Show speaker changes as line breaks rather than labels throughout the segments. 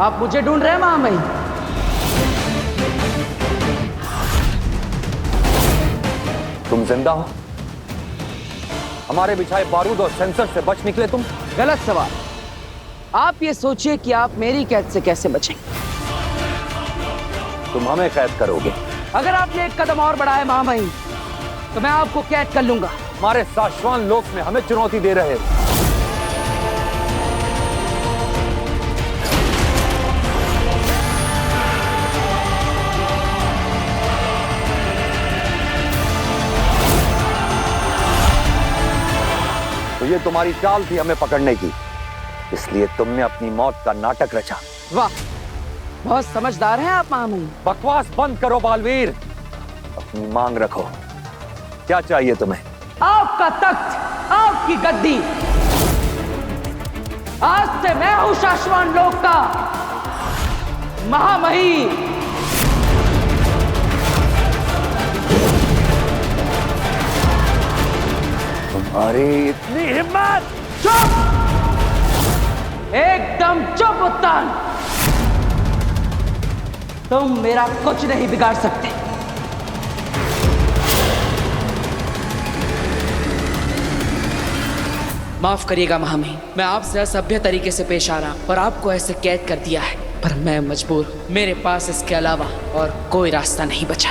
आप मुझे ढूंढ रहे हैं महामहिम?
तुम जिंदा हो? हमारे बिछाए बारूद और सेंसर से बच निकले तुम?
गलत सवाल। आप ये सोचिए कि आप मेरी कैद से कैसे बचेंगे।
तुम हमें कैद करोगे?
अगर आपने एक कदम और बढ़ाया महामहिम, तो मैं आपको कैद कर लूंगा।
हमारे शाश्वत लोक में हमें चुनौती दे रहे हो। तो ये तुम्हारी चाल थी हमें पकड़ने की, इसलिए तुमने अपनी मौत का नाटक रचा।
वाह, बहुत समझदार हैं आप महामहिम।
बकवास बंद करो बालवीर, अपनी मांग रखो। क्या चाहिए तुम्हें?
आपका तख्त, आपकी गद्दी। आज से मैं हूं शाश्वत लोक का महामहिम।
तुम्हारी इतनी हिम्मत!
चुप! एकदम चुप उत्तान। तुम मेरा कुछ नहीं बिगाड़ सकते। माफ करिएगा महामहिम, मैं आपसे असभ्य तरीके से पेश आ रहा हूं और आपको ऐसे कैद कर दिया है, पर मैं मजबूर हूं। मेरे पास इसके अलावा और कोई रास्ता नहीं बचा।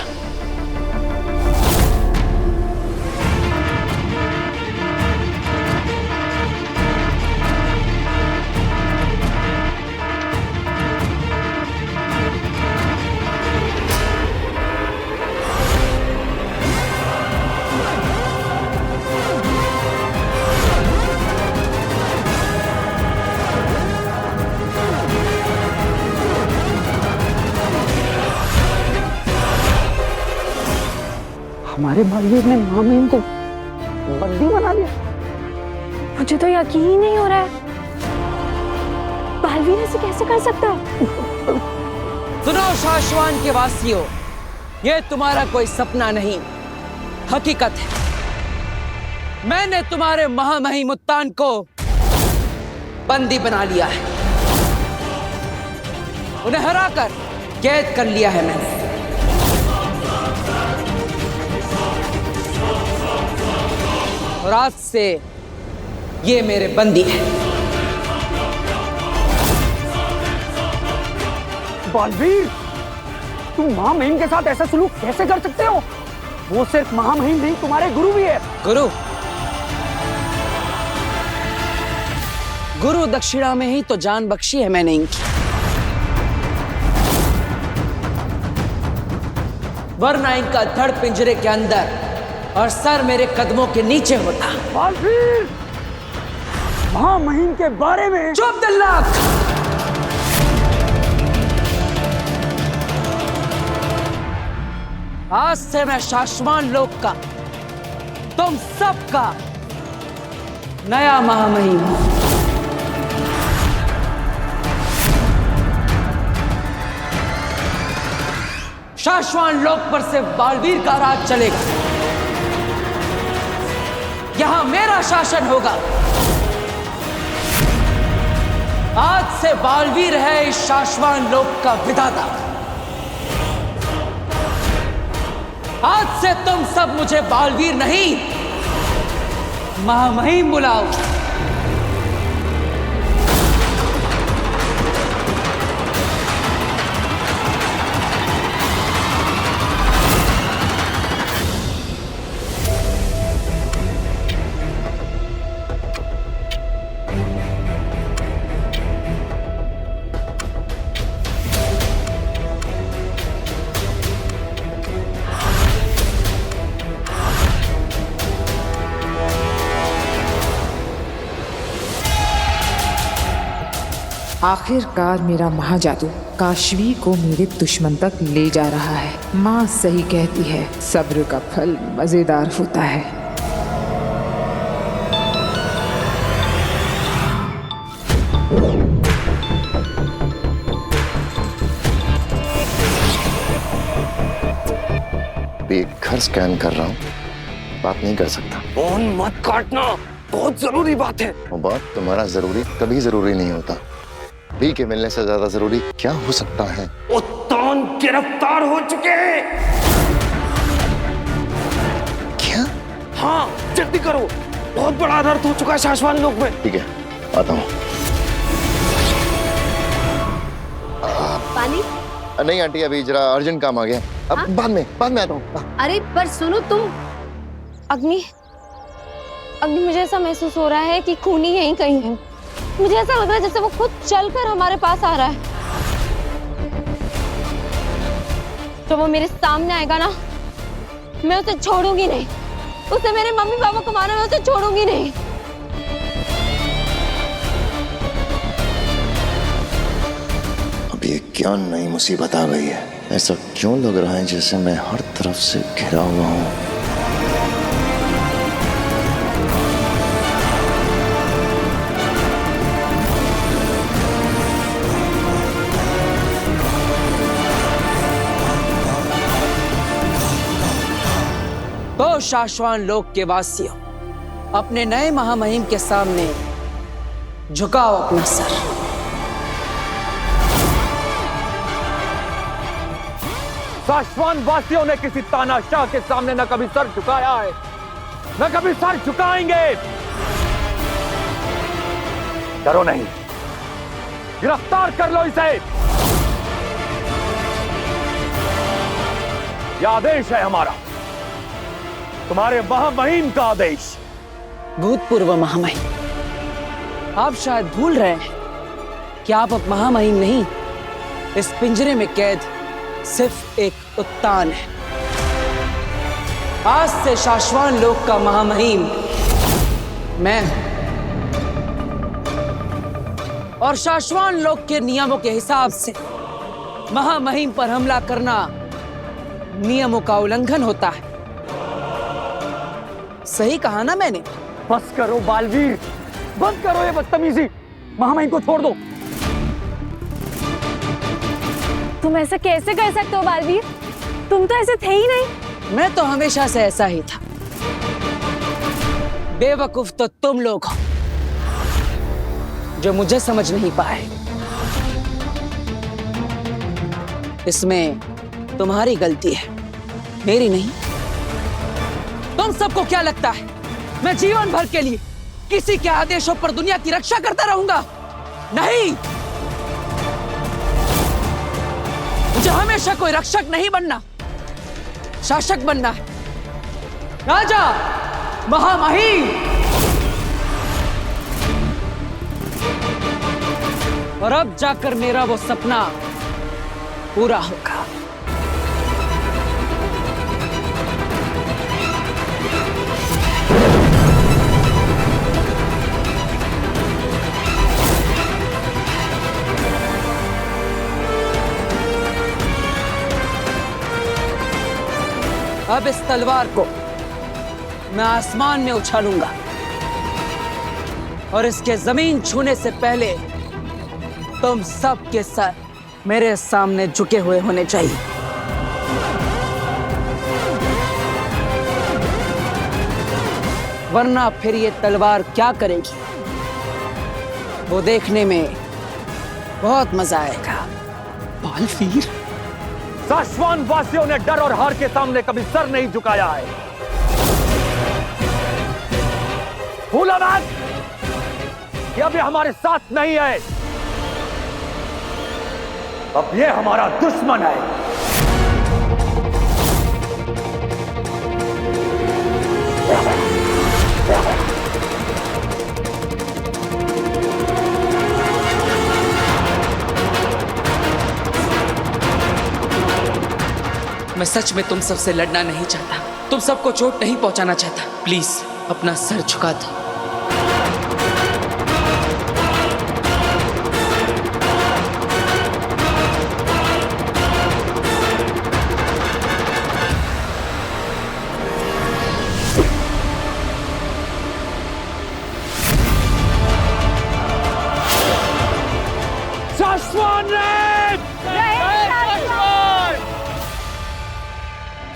हमारे बालवीर ने महामहिम को बंदी बना लिया।
मुझे तो यकीन ही नहीं हो रहा है। बालवीर ऐसे कैसे कर सकता है?
सुनो शाश्वत के वासियों, ये तुम्हारा कोई सपना नहीं, हकीकत है। मैंने तुम्हारे महामहिम उत्तान को बंदी बना लिया है। उन्हें हराकर कैद कर लिया है मैंने। और आज से ये मेरे बंदी है।
बालवीर, तुम महामहिम के साथ ऐसा सलूक कैसे कर सकते हो? वो सिर्फ महामहिम नहीं, तुम्हारे गुरु भी है।
गुरु? गुरु दक्षिणा में ही तो जान बख्शी है मैंने इनकी, वरना इनका धड़ पिंजरे के अंदर और सर मेरे कदमों के नीचे होता।
बालवीर, महामहिम के बारे में।
चुप दिल्लाक! आज से मैं शाश्वत लोक का, तुम सबका नया महामहिम हूं। शाश्वत लोक पर से बालवीर का राज चलेगा। यहां मेरा शासन होगा। आज से बालवीर है इस शाश्वत लोक का विधाता। आज से तुम सब मुझे बालवीर नहीं, महामहिम बुलाओ।
आखिरकार मेरा महाजादू काशवी को मेरे दुश्मन तक ले जा रहा है। माँ सही कहती है, सब्र का फल मजेदार होता है।
एक घर स्कैन कर रहा हूँ, बात नहीं कर सकता।
फोन मत काटना, बहुत जरूरी बात है।
वो बात तुम्हारा जरूरी कभी जरूरी नहीं होता। बी के मिलने से ज्यादा जरूरी क्या हो सकता है?
उत्तान गिरफ्तार हो चुके हैं।
क्या?
हाँ जल्दी करो, बहुत बड़ा अनर्थ हो चुका है शाश्वान लोक में।
ठीक है, आता हूँ।
पानी?
नहीं आंटी, अभी जरा अर्जेंट काम आ गया। अब
हाँ?
बाद में आता हूँ।
अरे पर सुनो तुम।
अग्नि, अग्नि मुझे ऐसा महसूस हो रहा है कि खूनी यहीं कहीं है। मुझे ऐसा लग रहा है जैसे वो खुद चलकर हमारे पास आ रहा है। तो वो मेरे सामने आएगा ना, मैं उसे छोड़ूंगी नहीं। उसे मेरे मम्मी पापा को माना, मैं उसे छोड़ूंगी नहीं।
अब ये क्या नई मुसीबत आ गई है? ऐसा क्यों लग रहा है जैसे मैं हर तरफ से घिरा हुआ हूँ?
तो शाश्वान लोक के वासियों, अपने नए महामहिम के सामने झुकाओ अपना सर।
शाश्वान वासियों ने किसी तानाशाह के सामने न कभी सर झुकाया है, न कभी सर झुकाएंगे। डरो नहीं, गिरफ्तार कर लो इसे। यह आदेश है हमारा, तुम्हारे महामहिम का आदेश।
भूतपूर्व महामहिम, आप शायद भूल रहे हैं कि आप अब महामहिम नहीं, इस पिंजरे में कैद सिर्फ एक उत्तान है। आज से शाश्वान लोक का महामहिम मैं हूं, और शाश्वान लोक के नियमों के हिसाब से महामहिम पर हमला करना नियमों का उल्लंघन होता है। सही कहा ना मैंने?
बस करो बालवीर, बंद करो ये बदतमीजी। महामहिम को छोड़ दो।
तुम ऐसा कैसे कर सकते हो बालवीर? तुम तो ऐसे थे ही नहीं।
मैं तो हमेशा से ऐसा ही था। बेवकूफ तो तुम लोग हो जो मुझे समझ नहीं पाए। इसमें तुम्हारी गलती है, मेरी नहीं। तुम सबको क्या लगता है मैं जीवन भर के लिए किसी के आदेशों पर दुनिया की रक्षा करता रहूंगा? नहीं, मुझे हमेशा कोई रक्षक नहीं बनना, शासक बनना है। राजा, महामहिम। और अब जाकर मेरा वो सपना पूरा होगा। अब इस तलवार को मैं आसमान में उछालूंगा और इसके जमीन छूने से पहले तुम सब के सर मेरे सामने झुके हुए होने चाहिए। वरना फिर ये तलवार क्या करेगी वो देखने में बहुत मजा आएगा।
बालवीर, शाश्वान वासियों ने डर और हार के सामने कभी सर नहीं झुकाया है। भूलो मत कि अब ये हमारे साथ नहीं है, अब ये हमारा दुश्मन है।
मैं सच में तुम सबसे लड़ना नहीं चाहता, तुम सबको चोट नहीं पहुंचाना चाहता। प्लीज अपना सर झुका दो।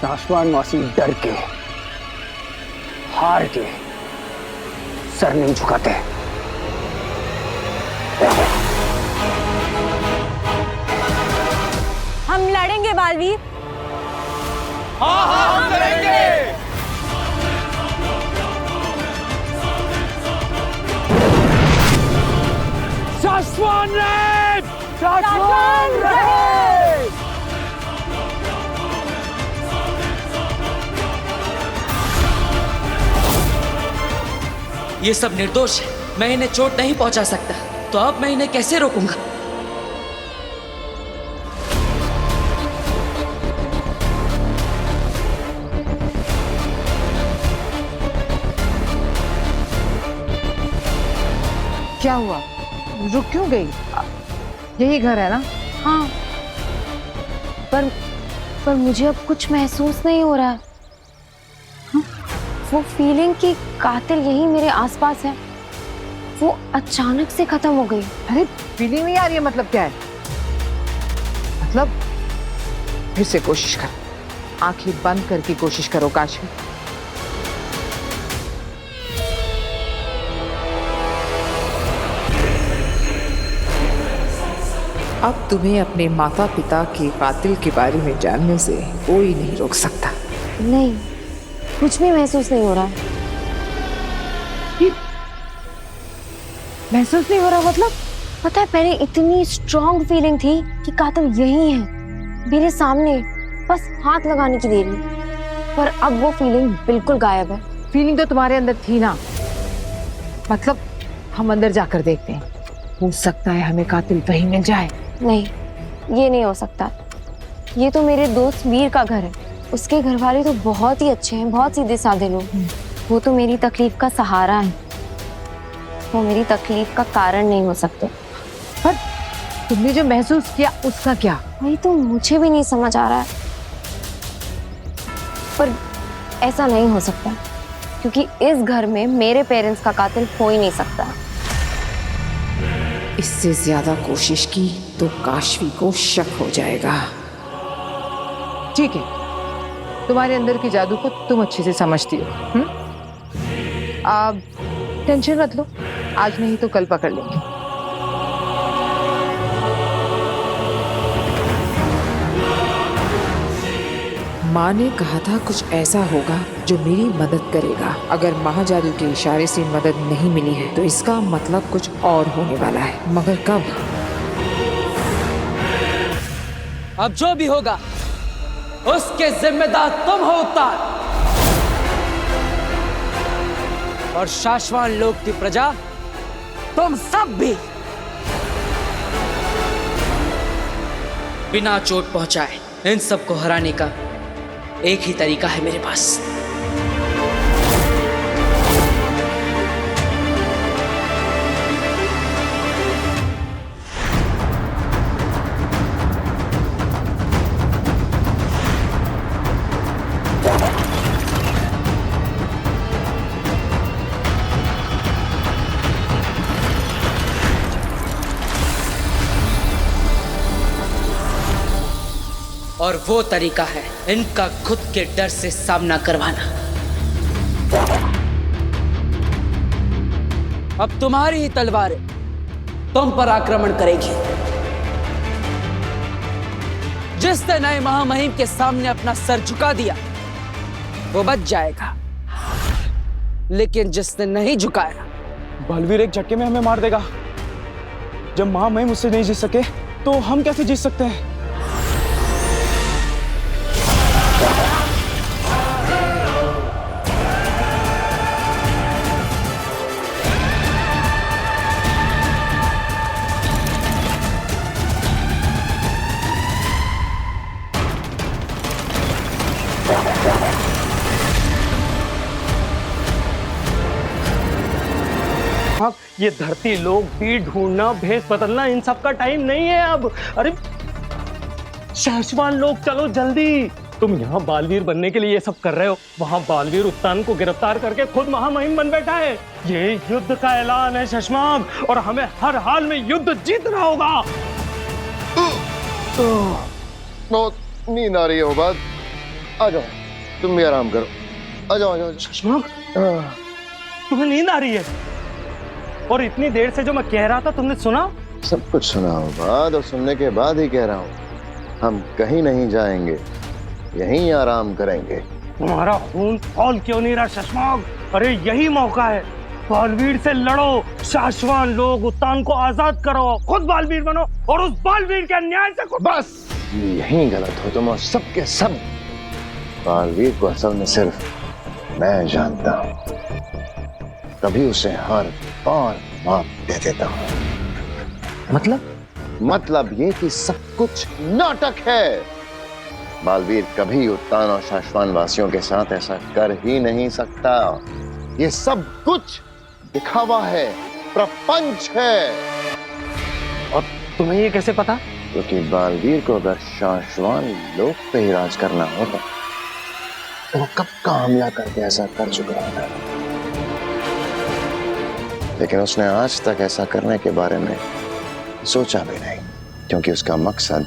शाश्वान वासी डर के, हार के सर नहीं झुकाते।
लड़ेंगे बालवीर।
हाँ हाँ हम करेंगे। शाश्वन रहे! शाश्वन रहे!
ये सब निर्दोष है, मैं इन्हें चोट नहीं पहुंचा सकता, तो अब मैं इन्हें कैसे रोकूंगा?
क्या हुआ? रुक क्यों गई? यही घर है ना?
हाँ, पर मुझे अब कुछ महसूस नहीं हो रहा। हाँ? वो फीलिंग कि कातिल यही मेरे आसपास है, वो अचानक से खत्म हो गई।
अरे फीलिंग नहीं आ रही है, मतलब क्या है? मतलब फिर से कोशिश कर, आंखें बंद करके कोशिश करो काशवी। अब तुम्हें अपने माता पिता के कातिल के बारे में जानने से कोई नहीं रोक सकता।
नहीं, कुछ भी महसूस नहीं हो रहा।
महसूस नहीं हो रहा मतलब?
पता है, पहले इतनी स्ट्रॉन्ग फीलिंग थी कि कातिल यही है, मेरे सामने, बस हाथ लगाने की देरी। पर अब वो फीलिंग बिल्कुल गायब है।
फीलिंग तो तुम्हारे अंदर थी ना, मतलब हम अंदर जाकर देखते हैं, हो सकता है हमें कातिल वहीं मिल जाए।
नहीं, ये नहीं हो सकता। ये तो मेरे दोस्त वीर का घर है, उसके घर वाले तो बहुत ही अच्छे हैं, बहुत सीधे साधे लोग। वो तो मेरी तकलीफ का सहारा है, वो मेरी तकलीफ का कारण नहीं हो सकते।
पर तुमने जो महसूस किया उसका क्या?
वही तो मुझे भी नहीं समझ आ रहा है। पर ऐसा नहीं हो सकता, क्योंकि इस घर में मेरे पेरेंट्स का कातिल हो ही नहीं सकता।
इससे ज्यादा कोशिश की तो काशवी को शक हो जाएगा। ठीक है, तुम्हारे अंदर के जादू को तुम अच्छे से समझती हो। अब टेंशन मत लो, आज नहीं तो कल पकड़ लेंगे। माँ ने कहा था कुछ ऐसा होगा जो मेरी मदद करेगा। अगर महाजादू के इशारे से मदद नहीं मिली है तो इसका मतलब कुछ और होने वाला है, मगर कब?
अब जो भी होगा उसके जिम्मेदार तुम हो उतार, और शाश्वान लोक की प्रजा तुम सब भी। बिना चोट पहुंचाए इन सबको हराने का एक ही तरीका है मेरे पास। और वो तरीका है इनका खुद के डर से सामना करवाना। अब तुम्हारी ही तलवारें तुम पर आक्रमण करेगी। जिसने नए महामहिम के सामने अपना सर झुका दिया वो बच जाएगा, लेकिन जिसने नहीं झुकाया,
बलवीर एक झटके में हमें मार देगा। जब महामहिम उससे नहीं जीत सके तो हम कैसे जीत सकते हैं? ये धरती लोग भी ढूंढना, भेष बदलना, इन सब का टाइम नहीं है अब। अरे शाश्वान लोग, चलो जल्दी। तुम यहाँ बालवीर बनने के लिए ये सब कर रहे हो, वहाँ बालवीर उत्तान को गिरफ्तार करके खुद महामहिम बन बैठा है। ये युद्ध का ऐलान है शशमाग, और हमें हर हाल में युद्ध जीतना होगा।
बहुत नींद आ रही है उबाद, आ जाओ, तुम भी आराम करो। आ जाओ, आ जाओ।
शशमाग, तुम्हें नींद आ रही है? और इतनी देर से जो मैं कह रहा था तुमने सुना?
सब कुछ सुना उबाद, और सुनने के बाद ही कह रहा हूँ। हम कहीं नहीं जाएंगे, यहीं आराम करेंगे।
तुम्हारा खून खौल क्यों नहीं रहा शशमाग? अरे यही मौका है, बालवीर से लड़ो, शाश्वान लोग उत्तान को आजाद करो, खुद बालवीर बनो और उस बालवीर के अन्याय से
बस यहीं गलत हो तुम और सबके सब। बालवीर को असल में सिर्फ मैं जानता हूं, तभी उसे हर बार माफ दे देता हूं। मतलब ये कि सब कुछ नाटक है। बालवीर कभी उत्तान और शाश्वान वासियों के साथ ऐसा कर ही नहीं सकता। ये सब कुछ दिखावा है, प्रपंच है।
और तुम्हें ये कैसे पता?
क्योंकि बालवीर को अगर शाश्वान लोक पे ही राज करना होता तो वो कब का हमला करके ऐसा कर चुका होता, लेकिन उसने आज तक ऐसा करने के बारे में सोचा भी नहीं, क्योंकि उसका मकसद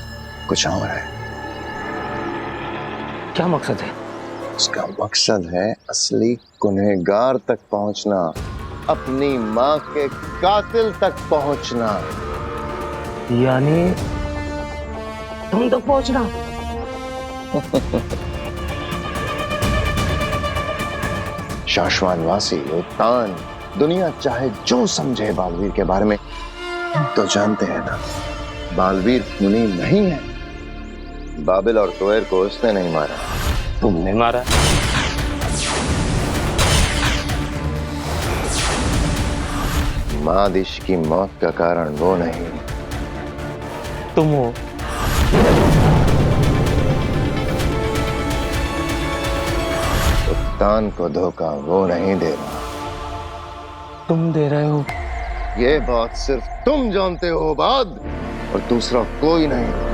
कुछ और है।
क्या मकसद है?
उसका मकसद है असली गुनहगार तक पहुंचना, अपनी मां के कातिल तक पहुंचना।
यानी तुम तक पहुंचना?
शाश्वानवासी उत्तान दुनिया चाहे जो समझे बालवीर के बारे में, तो जानते हैं ना, बालवीर खूनी नहीं है। बाबिल और तोयर को उसने नहीं मारा,
तुमने मारा।
मादिश की मौत का कारण वो नहीं,
तुम हो।
उत्तान को धोखा वो नहीं दे रहा,
तुम दे रहे हो।
ये बात सिर्फ तुम जानते हो बाद, और दूसरा कोई नहीं।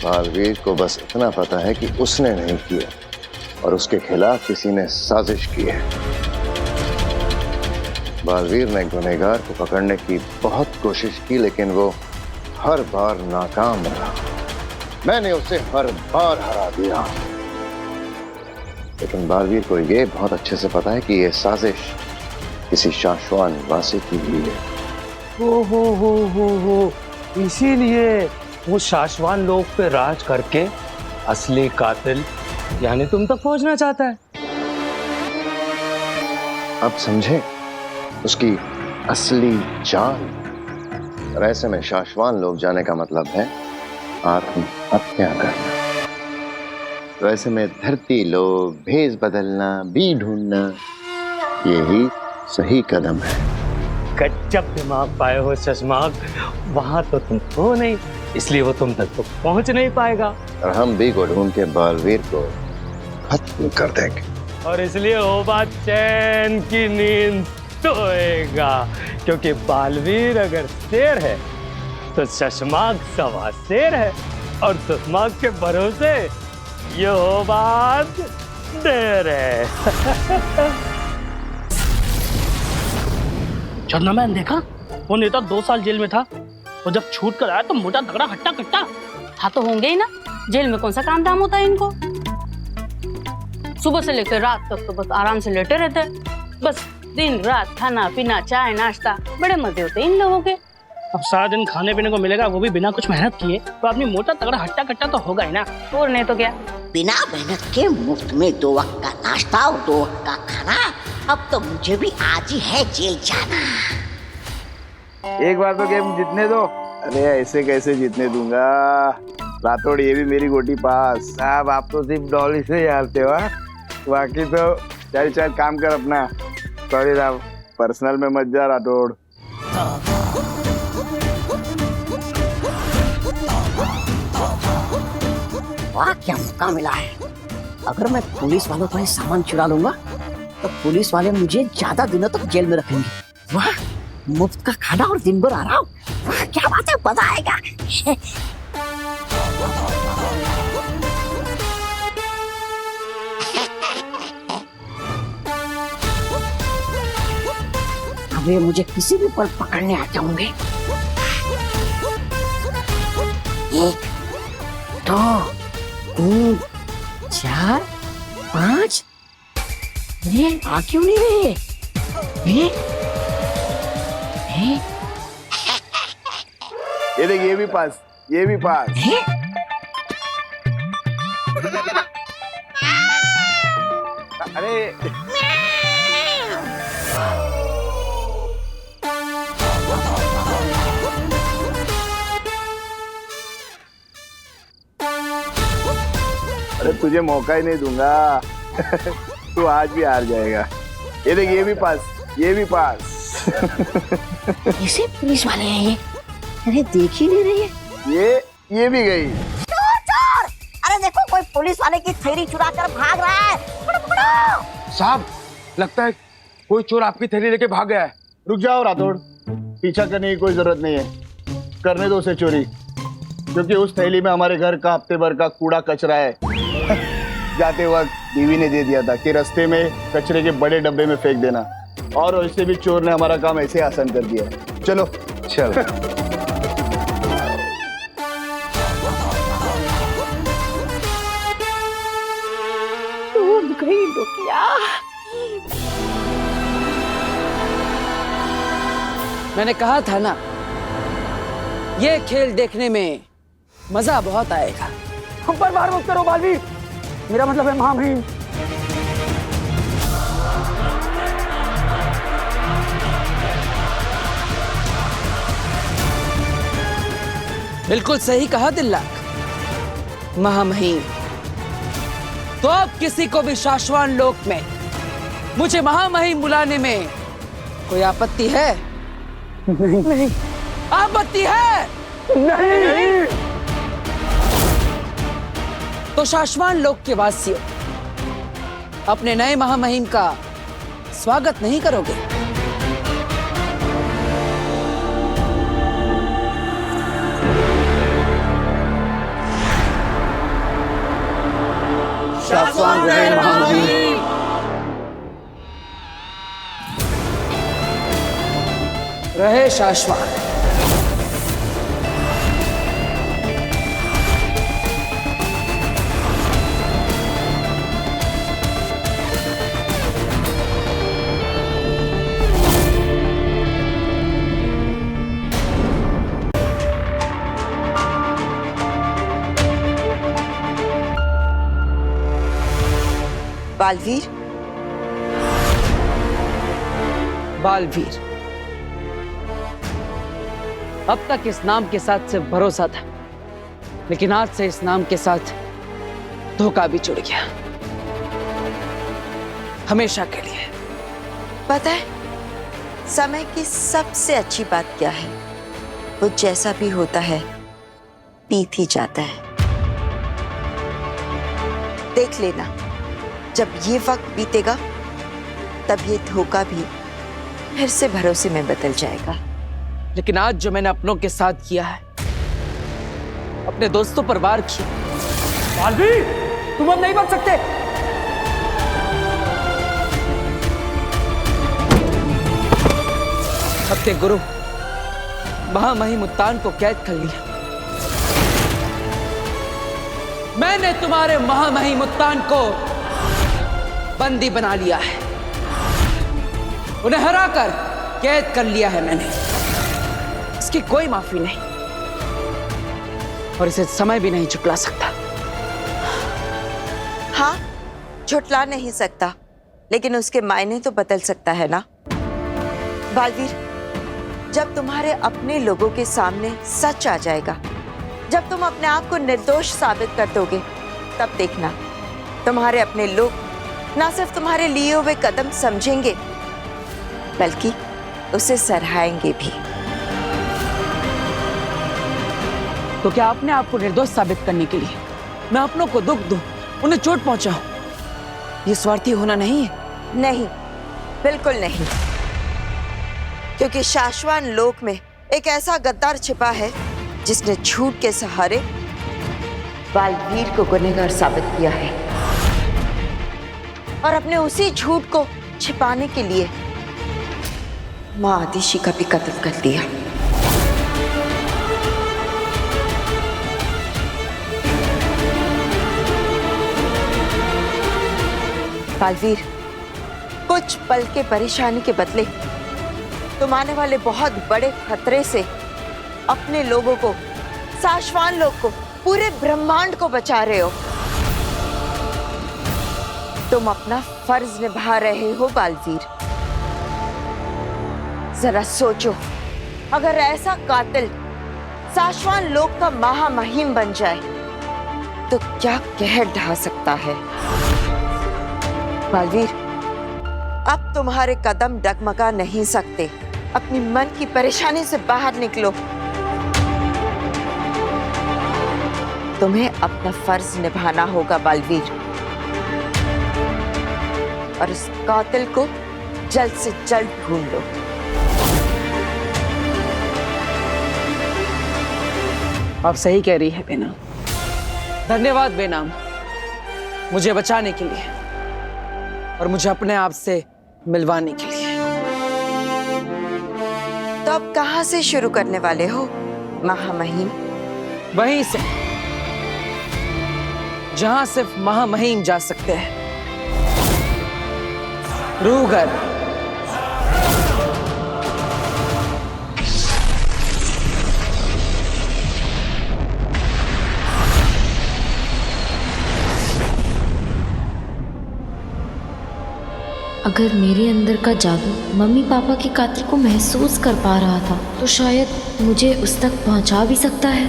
बालवीर को बस इतना पता है कि उसने नहीं किया और उसके खिलाफ किसी ने साजिश की है। बालवीर ने गुनहगार को पकड़ने की बहुत कोशिश की, लेकिन वो हर बार नाकाम रहा। मैंने उसे हर बार हरा दिया, लेकिन बालवीर को ये बहुत अच्छे से पता है कि ये साजिश किसी शाश्वान वासी की ही है।
हो, इसीलिए वो शाश्वान लोक पे राज करके असली कातिल यानी तुम तक पहुंचना चाहता है।
अब समझे उसकी असली चाल। और ऐसे में शाश्वान लोग जाने का मतलब है आत्महत्या करना। तो ऐसे में धरती लोग भेष बदलना, बी ढूंढना, यही सही कदम है।
गजब दिमाग पाए हो शशमाग। वहां तो तुम हो नहीं, इसलिए वो तुम तक तो पहुंच नहीं पाएगा।
और हम बी को ढूंढ के बालवीर को खत्म कर देंगे।
और इसलिए हो बात चैन की नींद सोएगा, क्योंकि बालवीर अगर शेर है तो शशमाग सवा शेर है, और शशमाग के भरोसे ये हो बात देर है।
झरना मैंने देखा वो नेता 2 साल जेल में था, और जब छूट कर आया तो मोटा तगड़ा हट्टा कट्टा।
हाँ तो होंगे ही ना, जेल में कौन सा काम धाम होता है इनको। सुबह से लेकर रात तक तो बस आराम से लेटे रहते हैं। बस दिन रात खाना पीना, चाय नाश्ता, बड़े मजे होते हैं इन लोगों के।
अब सारा दिन खाने पीने को मिलेगा, वो भी बिना कुछ मेहनत किए, तो आदमी मोटा तगड़ा हट्टा कट्टा तो होगा ही ना।
और नहीं तो क्या,
बिना मेहनत के मुफ्त में 2 वक्त का नाश्ता और 2 वक्त का खाना। अब तो मुझे भी आज ही है जेल जाना।
एक बार तो गेम जीतने दो। अरे ऐसे कैसे जीतने दूंगा राठौड़, ये भी मेरी गोटी पास। साहब आप तो सिर्फ डॉली से ही हारते हो, बाकी तो चल काम कर अपना। सॉरी साहब, पर्सनल में मत जा राठौड़।
वाह क्या मौका मिला है। अगर मैं पुलिस वालों का सामान चुरा लूंगा तो पुलिस वाले मुझे ज्यादा दिनों तक जेल में रखेंगे। वाह, मुफ्त का खाना और दिन भर आराम। वाह क्या बात है, मजा आएगा। अब ये मुझे किसी भी पल पकड़ने आ जाऊंगे। 1 2 3 4 5। ये आ क्यों नहीं रहे? ये
ये देख, ये भी पास, ये भी पास। अरे अरे तुझे मौका ही नहीं दूंगा। तू आज भी हार जाएगा। ये देख, ये भी पास, ये भी पास।
कैसे पुलिस वाले हैं ये? अरे देख ही नहीं रही है।
ये भी गई।
चोर चोर! अरे देखो, कोई पुलिस वाले की थैली चुरा कर भाग रहा है। पकड़ो, पकड़ो।
साहब, लगता है कोई चोर आपकी थैली लेके भाग गया है। रुक जाओ राठौड़, पीछा करने की कोई जरूरत नहीं है। करने दो उसे चोरी, क्योंकि उस थैली में हमारे घर का हफ्ते भर का कूड़ा कचरा है। जाते वक्त बीवी ने दे दिया था कि रास्ते में कचरे के बड़े डब्बे में फेंक देना, और वैसे भी चोर ने हमारा काम ऐसे आसान कर दिया है। चलो चल।
डूब गई डुकिया।
मैंने कहा था ना, ये खेल देखने में मजा बहुत आएगा।
हम पर वार मत करो बालवीर, मेरा मतलब है महामहिम।
बिल्कुल सही कहा दिल्लाक। महामहिम, तो अब किसी को भी शाश्वान लोक में मुझे महामहिम बुलाने में कोई आपत्ति है?
नहीं।
आपत्ति है?
नहीं।
तो शाश्वान लोक के वासियों, अपने नए महामहिम का स्वागत नहीं करोगे?
शाश्वान रहे महामहिम।
रहे शाश्वात।
बालवीर,
बालवीर, अब तक इस नाम के साथ सिर्फ भरोसा था, लेकिन आज से इस नाम के साथ धोखा भी जुड़ गया, हमेशा के लिए।
पता है समय की सबसे अच्छी बात क्या है? वो जैसा भी होता है बीत ही जाता है। देख लेना, जब ये वक्त बीतेगा तब ये धोखा भी फिर से भरोसे में बदल जाएगा।
लेकिन आज जो मैंने अपनों के साथ किया है, अपने दोस्तों पर वार किया।
बालवीर, तुम अब नहीं बच सकते।
अपने गुरु महामहिम उत्तान को कैद कर लिया। मैंने तुम्हारे महामहिम उत्तान को बंदी बना लिया है, उन्हें हराकर कैद कर लिया है मैंने। इसकी कोई माफी नहीं, और इसे समय भी नहीं झुटला सकता।
हाँ, झुटला नहीं सकता, लेकिन उसके मायने तो बदल सकता है ना। बालवीर, जब तुम्हारे अपने लोगों के सामने सच आ जाएगा, जब तुम अपने आप को निर्दोष साबित कर दोगे, तब देखना तुम्हारे अपने लोग ना सिर्फ तुम्हारे लिए हुए कदम समझेंगे, बल्कि उसे सराहेंगे भी।
तो क्या अपने आप को निर्दोष साबित करने के लिए मैं अपनों को दुख दूं, उन्हें चोट पहुंचाऊं, ये स्वार्थी होना नहीं है?
नहीं, बिल्कुल नहीं, क्योंकि शाश्वान लोक में एक ऐसा गद्दार छिपा है जिसने झूठ के सहारे बालवीर को गुनहगार साबित किया है, और अपने उसी झूठ को छिपाने के लिए मां आदिशि का भी कत्ल कर दिया। बालवीर, कुछ पल के परेशानी के बदले तुम आने वाले बहुत बड़े खतरे से अपने लोगों को, साशवान लोग को, पूरे ब्रह्मांड को बचा रहे हो। तुम अपना फर्ज निभा रहे हो बालवीर। जरा सोचो, अगर ऐसा कातिल साशवान लोग का महामहिम बन जाए तो क्या कहर ढा सकता है। बालवीर, अब तुम्हारे कदम डगमगा नहीं सकते। अपनी मन की परेशानी से बाहर निकलो। तुम्हें अपना फर्ज निभाना होगा बालवीर, और इस कातिल को जल्द से जल्द ढूंढ लो।
आप सही कह रही है बेनाम। धन्यवाद बेनाम, मुझे बचाने के लिए और मुझे अपने आप से मिलवाने के लिए।
तो अब कहां से शुरू करने वाले हो महामहिम?
वहीं से जहां सिर्फ महामहिम जा सकते हैं, रूगर।
अगर मेरे अंदर का जादू मम्मी पापा के कातिल को महसूस कर पा रहा था तो शायद मुझे उस तक पहुंचा भी सकता है।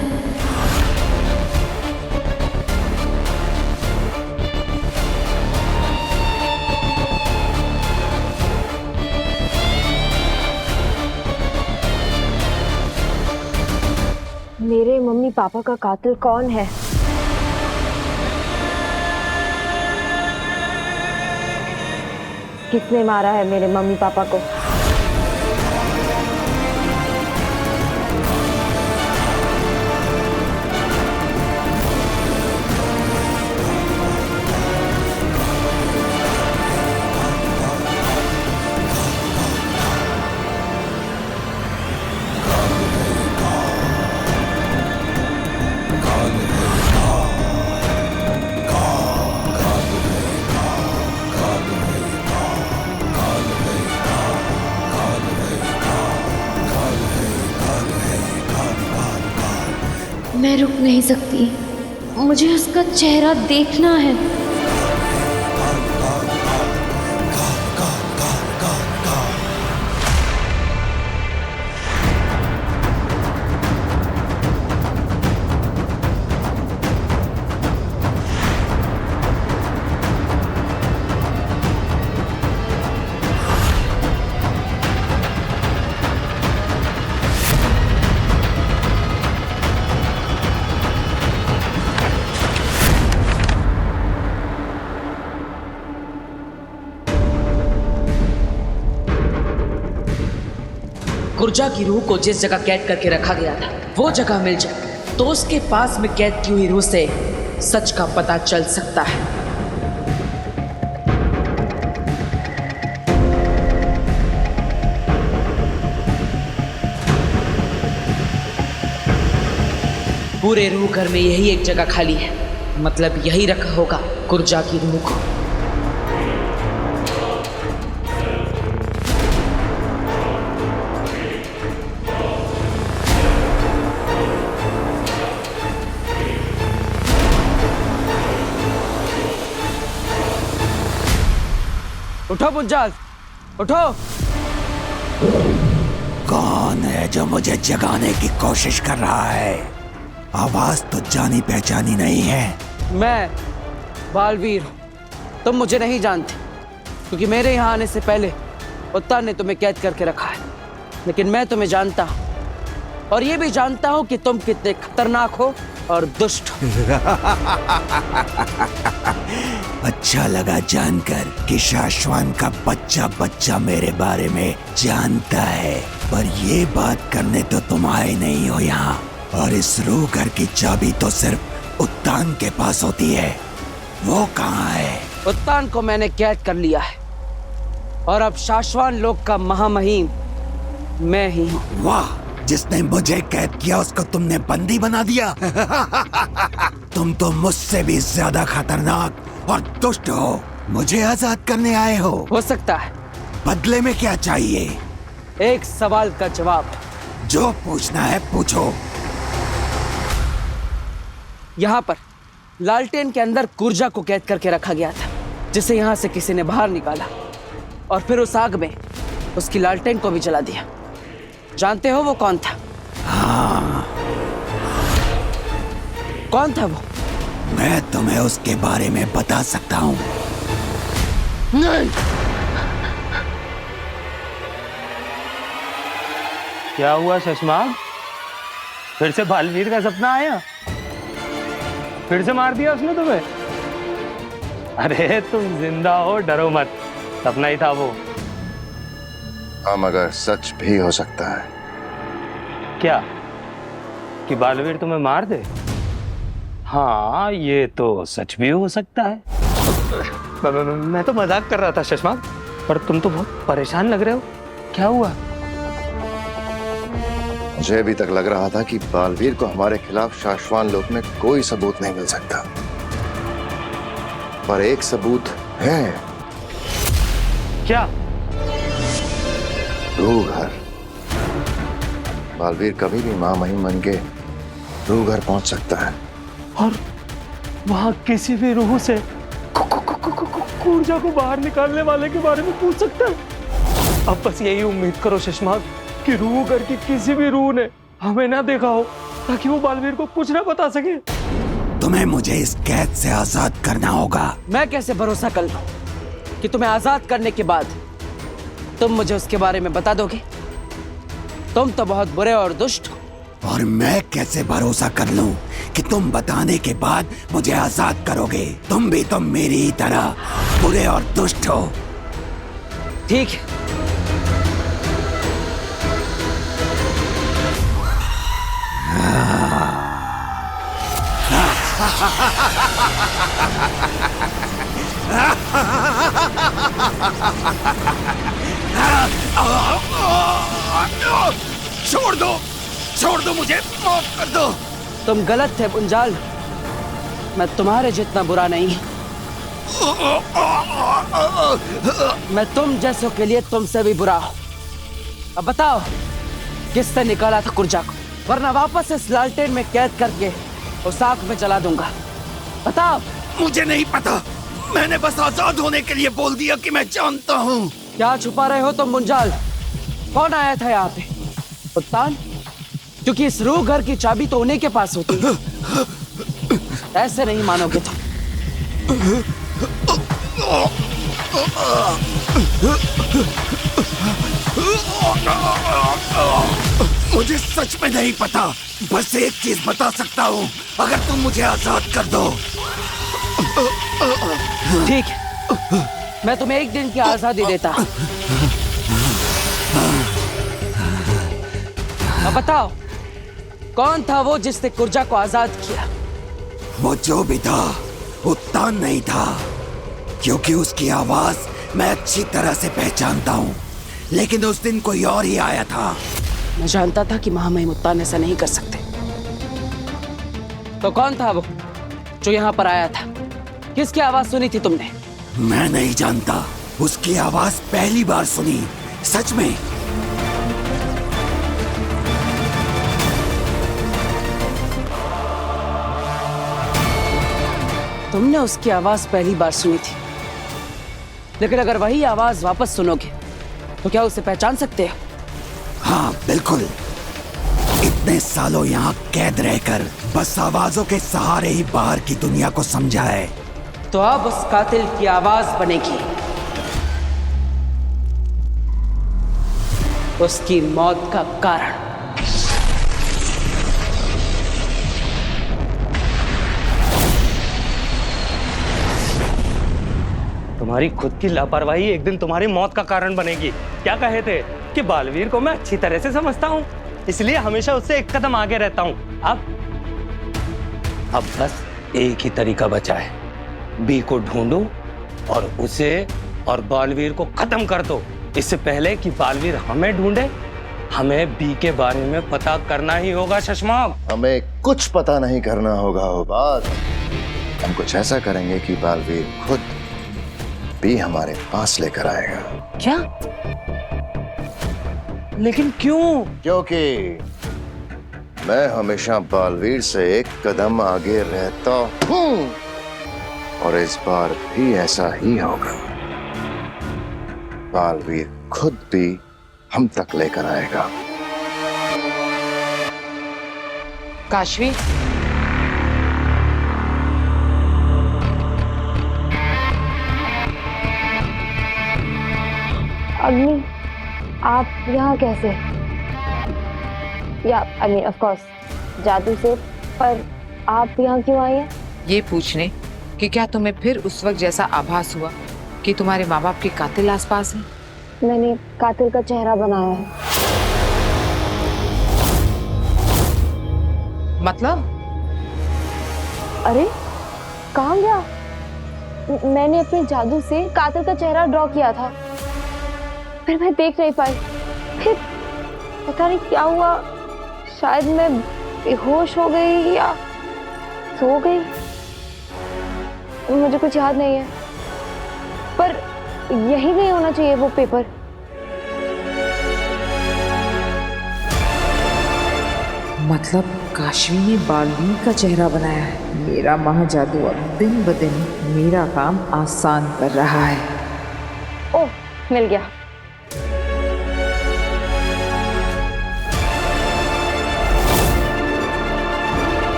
मेरे मम्मी पापा का कातिल कौन है? किसने मारा है मेरे मम्मी पापा को? मैं रुक नहीं सकती, मुझे उसका चेहरा देखना है।
गुर्जा की रूह को जिस जगह कैद करके रखा गया था वो जगह मिल जाए तो उसके पास में कैद की हुई रूह से सच का पता चल सकता है। पूरे रूह घर में यही एक जगह खाली है, मतलब यही रखा होगा गुर्जा की रूह को। उठो पुंजाल, उठो।
कौन है जो मुझे जगाने की कोशिश कर रहा है? आवाज तो जानी पहचानी नहीं है।
मैं बालवीर हूँ, तुम मुझे नहीं जानते क्योंकि मेरे यहाँ आने से पहले उत्तान ने तुम्हें कैद करके रखा है, लेकिन मैं तुम्हें जानता हूँ और ये भी जानता हूँ कि तुम कितने खतरनाक हो और दुष्ट हो।
अच्छा लगा जानकर कि शाश्वान का बच्चा बच्चा मेरे बारे में जानता है, पर ये बात करने तो तुम आए नहीं हो यहाँ। और इस रूह घर की चाबी तो सिर्फ उत्तान के पास होती है, वो कहाँ है?
उत्तान को मैंने कैद कर लिया है और अब शाश्वान लोक का महामहिम मैं ही हूँ।
वाह, जिसने मुझे कैद किया उसको तुमने बंदी बना दिया। तुम तो मुझसे भी ज्यादा खतरनाक और दुष्ट हो। मुझे आजाद करने आए हो?
हो सकता है।
बदले में क्या चाहिए?
एक सवाल का जवाब।
जो पूछना है पूछो।
यहाँ पर लालटेन के अंदर कुर्जा को कैद करके रखा गया था, जिसे यहाँ से किसी ने बाहर निकाला और फिर उस आग में उसकी लालटेन को भी जला दिया। जानते हो वो कौन था?
हाँ,
कौन था वो?
मैं तुम्हें उसके बारे में बता सकता हूँ।
नहीं। क्या हुआ शशमाग? फिर से बालवीर का सपना आया? फिर से मार दिया उसने तुम्हें? अरे तुम जिंदा हो, डरो मत, सपना ही था वो।
हाँ, मगर सच भी हो सकता है।
क्या कि बालवीर तुम्हें मार दे? हाँ, ये तो सच भी हो सकता है। मैं तो मजाक कर रहा था शशमाग, पर तुम तो बहुत परेशान लग रहे हो। क्या हुआ?
मुझे अभी तक लग रहा था कि बालवीर को हमारे खिलाफ शाश्वान लोक में कोई सबूत नहीं मिल सकता, पर एक सबूत है।
क्या?
रूघर। बालवीर कभी भी महामहिम बन के रूघर पहुंच सकता है
और वहां किसी भी रूह से ऊर्जा को बाहर निकालने वाले के बारे में पूछ सकता है। अब बस यही उम्मीद करो शशमाग कि रूघर की किसी भी रूह ने हमें ना देखा हो, ताकि वो बालवीर को कुछ ना बता सके।
तुम्हें मुझे इस कैद से आजाद करना होगा।
मैं कैसे भरोसा कर लूं कि तुम्हें आजाद करने के बाद तुम मुझे उसके बारे में बता दोगे? तुम तो बहुत बुरे और दुष्ट हो।
और मैं कैसे भरोसा कर लूं कि तुम बताने के बाद मुझे आजाद करोगे? तुम भी तो मेरी ही तरह बुरे और दुष्ट हो।
ठीक है,
छोड़ दो मुझे, माफ कर दो।
तुम गलत थे मुंजाल, मैं तुम्हारे जितना बुरा नहीं। मैं तुम जैसों के लिए तुमसे भी बुरा हूं। अब बताओ, किसने निकाला था कुर्जा को? वरना वापस इस लालटेन में कैद करके उस आग में जला दूंगा। बताओ।
मुझे नहीं पता, मैंने बस आजाद होने के लिए बोल दिया कि मैं जानता हूँ।
क्या छुपा रहे हो तुम मुंजाल? कौन आया था यहाँ पे? उत्तान? क्योंकि इस रूह घर की चाबी तो उन्हीं के पास होती है। ऐसे नहीं मानोगे तुम।
मुझे सच में नहीं पता, बस एक चीज बता सकता हूँ, अगर तुम मुझे आजाद कर दो।
ठीक है, मैं तुम्हें एक दिन की आजादी देता हूँ। अब बताओ, कौन था वो जिसने कुर्जा को आजाद किया?
वो जो भी था, उत्तान नहीं था, क्योंकि उसकी आवाज मैं अच्छी तरह से पहचानता हूँ। लेकिन उस दिन कोई और ही आया था।
मैं जानता था कि महामहिम उत्तान ऐसा नहीं कर सकते। तो कौन था वो जो यहाँ पर आया था? किसकी आवाज सुनी थी तुमने?
मैं नहीं जानता, उसकी आवाज पहली बार सुनी, सच में।
तुमने उसकी आवाज पहली बार सुनी थी, लेकिन अगर वही आवाज वापस सुनोगे तो क्या उसे पहचान सकते हो?
हाँ बिल्कुल। इतने सालों यहाँ कैद रहकर बस आवाजों के सहारे ही बाहर की दुनिया को समझा है।
तो अब उस कातिल की आवाज बनेगी उसकी मौत का कारण।
तुम्हारी खुद की लापरवाही एक दिन तुम्हारी मौत का कारण बनेगी। क्या कहे थे कि बालवीर को मैं अच्छी तरह से समझता हूँ, इसलिए हमेशा उससे एक कदम आगे रहता हूँ। अब बस एक ही तरीका बचा है, बी को ढूंढो और उसे और बालवीर को खत्म कर दो। इससे पहले कि बालवीर हमें ढूंढे, हमें बी के बारे में पता करना ही होगा शशमाग।
हमें कुछ पता नहीं करना होगा बात। हम कुछ ऐसा करेंगे कि बालवीर खुद भी हमारे पास लेकर आएगा।
क्या?
लेकिन क्यों?
क्योंकि मैं हमेशा बालवीर से एक कदम आगे रहता हूं और इस बार भी ऐसा ही होगा। बालवीर खुद भी हम तक लेकर आएगा।
काशवी,
अग्नि, आप यहाँ कैसे? या आई मीन ऑफ कोर्स जादू से, पर आप यहाँ क्यों आई हैं?
ये पूछने कि क्या तुम्हें फिर उस वक्त जैसा आभास हुआ कि तुम्हारे माँ बाप के कातिल आसपास हैं?
मैंने कातिल का चेहरा बनाया है।
मतलब?
अरे कहाँ गया? मैंने अपने जादू से कातिल का चेहरा ड्रॉ किया था, फिर मैं देख नहीं पाई। फिर पता नहीं क्या हुआ, शायद मैं बेहोश हो गई या सो गई, मुझे कुछ याद नहीं है। पर यही नहीं होना चाहिए वो पेपर।
मतलब काशवी ने बालवीर का चेहरा बनाया है। मेरा महाजादू अब दिन ब दिन मेरा काम आसान कर रहा है।
ओह, मिल गया।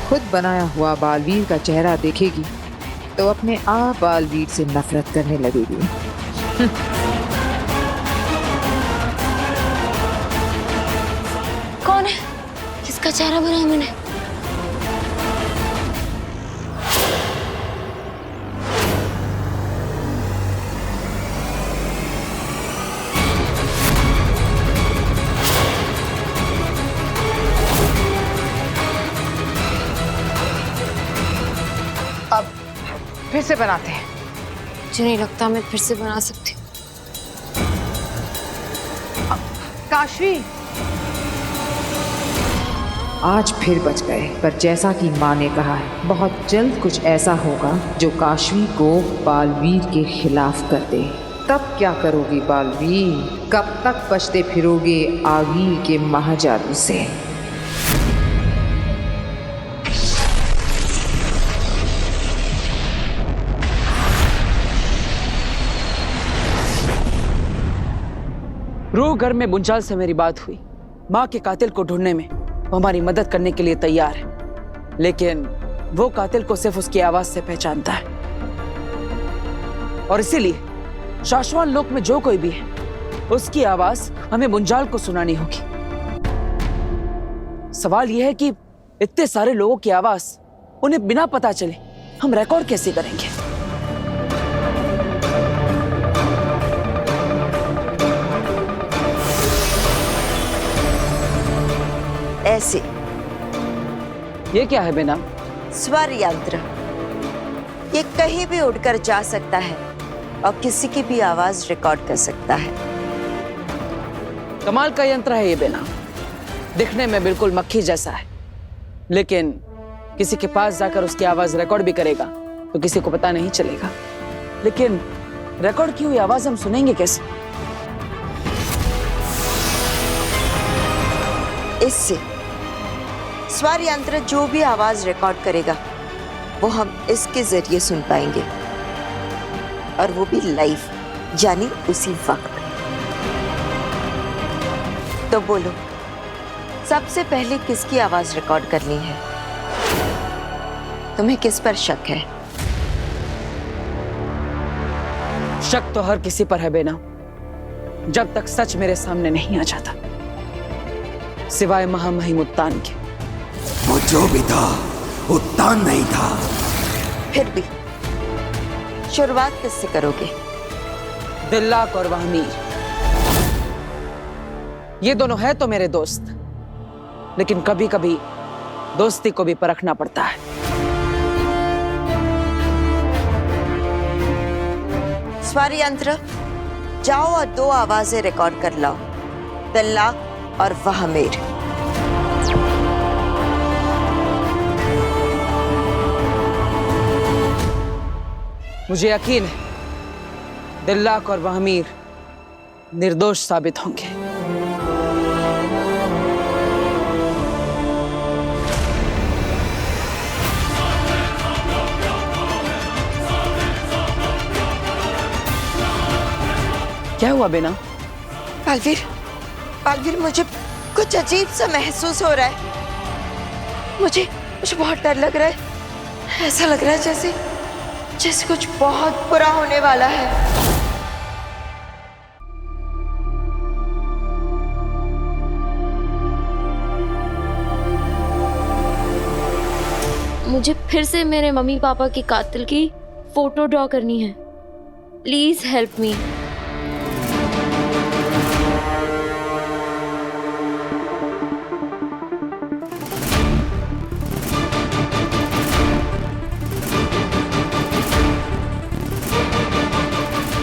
खुद बनाया हुआ बालवीर का चेहरा देखेगी तो अपने आप बालवीर से नफरत करने लगेगी।
कौन है? किसका चेहरा बनाया मैंने?
फिर से बनाते हैं।
मुझे नहीं लगता मैं फिर से बना सकती हूँ।
काशवी, आज फिर बच गए, पर जैसा कि माँ ने कहा है, बहुत जल्द कुछ ऐसा होगा जो काशवी को बालवीर के खिलाफ कर दे। तब क्या करोगी बालवीर? कब तक बचते फिरोगे आगीर के महाजादू से?
रूह घर में मुंजाल से मेरी बात हुई। माँ के कातिल को ढूंढने में वो हमारी मदद करने के लिए तैयार है, लेकिन वो कातिल को सिर्फ उसकी आवाज से पहचानता है। और इसीलिए शाश्वान लोक में जो कोई भी है, उसकी आवाज हमें मुंजाल को सुनानी होगी। सवाल यह है कि इतने सारे लोगों की आवाज उन्हें बिना पता चले हम रिकॉर्ड कैसे करेंगे?
ऐसे।
ये क्या है बेना?
स्वर यंत्र। ये कहीं भी उड़कर जा सकता है और किसी की भी आवाज रिकॉर्ड कर सकता है।
कमाल का यंत्र है ये बेना। दिखने में बिल्कुल मक्खी जैसा है, लेकिन किसी के पास जाकर उसकी आवाज रिकॉर्ड भी करेगा तो किसी को पता नहीं चलेगा। लेकिन रिकॉर्ड की हुई आवाज हम सुनेंगे कैसे?
इससे स्वर यंत्र जो भी आवाज रिकॉर्ड करेगा वो हम इसके जरिए सुन पाएंगे, और वो भी लाइव, यानी उसी वक्त। तो बोलो, सबसे पहले किसकी आवाज रिकॉर्ड करनी है? तुम्हें किस पर शक है?
शक तो हर किसी पर है बेना, जब तक सच मेरे सामने नहीं आ जाता, सिवाय महामहिम उत्तान के।
वो जो भी था उत्तान नहीं था।
फिर भी शुरुआत किससे करोगे?
दिल्लाक और वहमीर, ये दोनों है तो मेरे दोस्त, लेकिन कभी कभी दोस्ती को भी परखना पड़ता है।
स्वर यंत्र, जाओ और 2 आवाजें रिकॉर्ड कर लाओ, दिल्लाक और वहमीर।
मुझे यकीन है दिल्लाक और वहमीर निर्दोष साबित होंगे। क्या हुआ बेना?
बालवीर, बालवीर, मुझे कुछ अजीब सा महसूस हो रहा है। मुझे बहुत डर लग रहा है। ऐसा लग रहा है जैसे कुछ बहुत बुरा होने वाला है।
मुझे फिर से मेरे मम्मी पापा के कातिल की फोटो ड्रॉ करनी है। Please help me.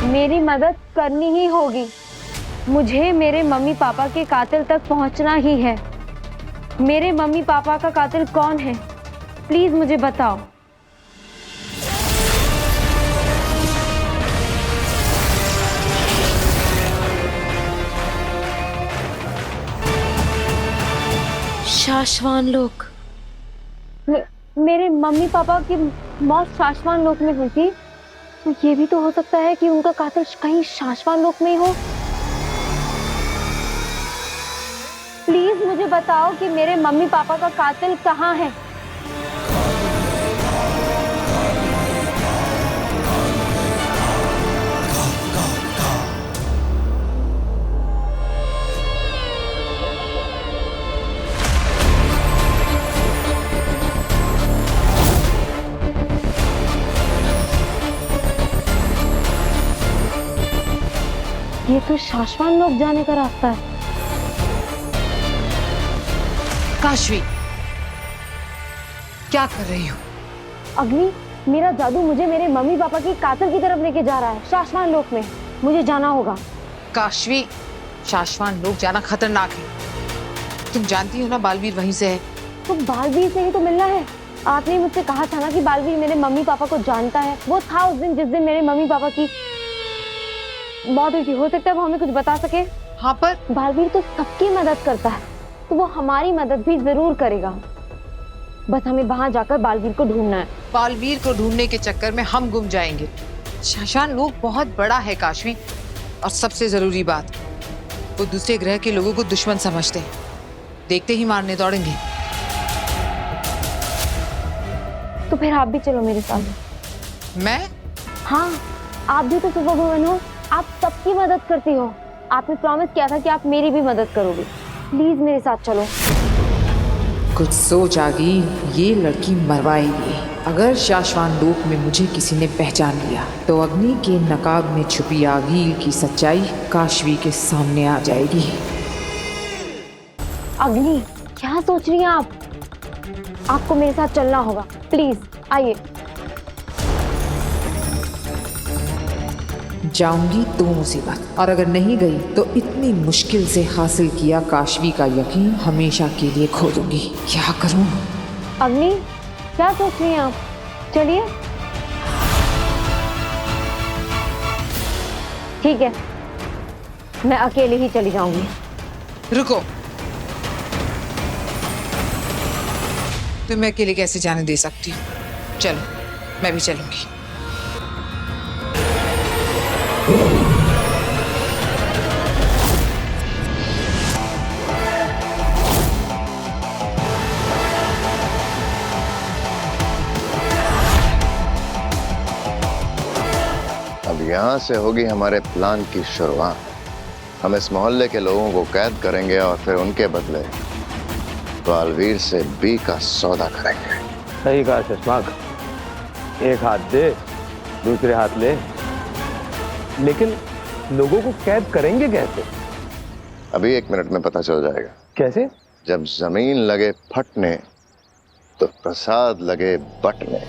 मेरी मदद करनी ही होगी। मुझे मेरे मम्मी पापा के कातिल तक पहुंचना ही है। मेरे मम्मी पापा का कातिल कौन है? प्लीज मुझे बताओ। शाश्वान लोक। मेरे मम्मी पापा की मौत शाश्वान लोक में हुई थी, तो ये भी तो हो सकता है कि उनका कातिल कहीं शाश्वान लोक में ही हो। प्लीज मुझे बताओ कि मेरे मम्मी पापा का कातिल कहाँ है। ये तो शाश्वान लोक जाने का रास्ता है।
काशवी, क्या कर रही हो?
अग्नि, मेरा जादू मुझे मेरे मम्मी पापा की कातिल की तरफ लेके जा रहा है, शाश्वान लोक में। मुझे जाना होगा।
काशवी, शाश्वान लोक जाना खतरनाक है। तुम जानती हो ना बालवीर वहीं से है।
तो बालवीर से ही तो मिलना है। आपने मुझसे कहा था ना कि बालवीर मेरे मम्मी पापा को जानता है। वो था उस दिन जिस दिन मेरे मम्मी पापा की मौत हुई थी। हो सकता है वो हमें कुछ बता सके।
हाँ, पर
बालवीर तो सबकी मदद करता है, तो वो हमारी मदद भी जरूर करेगा। बस हमें वहां जाकर बालवीर को ढूंढना है।
बालवीर को ढूंढने के चक्कर में हम गुम जाएंगे। शाश्वान लोक बहुत बड़ा है काशवी, और सबसे जरूरी बात, वो दूसरे ग्रह के लोगों को दुश्मन समझते हैं। देखते ही मारने दौड़ेंगे।
तो फिर आप भी चलो मेरे साथ।
मैं?
हाँ, आप भी तो सुपर वुमन हो। आप सबकी मदद करती हो। आपने प्रॉमिस किया था कि आप मेरी भी मदद करोगे। प्लीज मेरे साथ चलो।
कुछ सोच आ गई, ये लड़की मरवाएगी। अगर शाश्वान लोक में मुझे किसी ने पहचान लिया तो अग्नि के नकाब में छुपी आगील की सच्चाई काशवी के सामने आ जाएगी।
अग्नि, क्या सोच रही हैं आप? आपको मेरे साथ चलना होगा। प्लीज आइए।
जाऊंगी तो मुसीबत, और अगर नहीं गई तो इतनी मुश्किल से हासिल किया काशवी का यकीन हमेशा के लिए खो दूंगी। क्या करूं?
अग्नि, क्या सोच रही हैं आप? चलिए। ठीक है, मैं अकेले ही चली जाऊंगी।
रुको, तुम्हें अकेले कैसे जाने दे सकती हूँ? चलो, मैं भी चलूंगी।
अब यहाँ से होगी हमारे प्लान की शुरुआत। हम इस मोहल्ले के लोगों को कैद करेंगे और फिर उनके बदले बालवीर से बी का सौदा करेंगे।
सही कहा शशांक। एक हाथ दे, दूसरे हाथ ले। लेकिन लोगों को कैद करेंगे कैसे?
अभी 1 मिनट में पता चल जाएगा।
कैसे?
जब जमीन लगे फटने तो प्रसाद लगे बटने।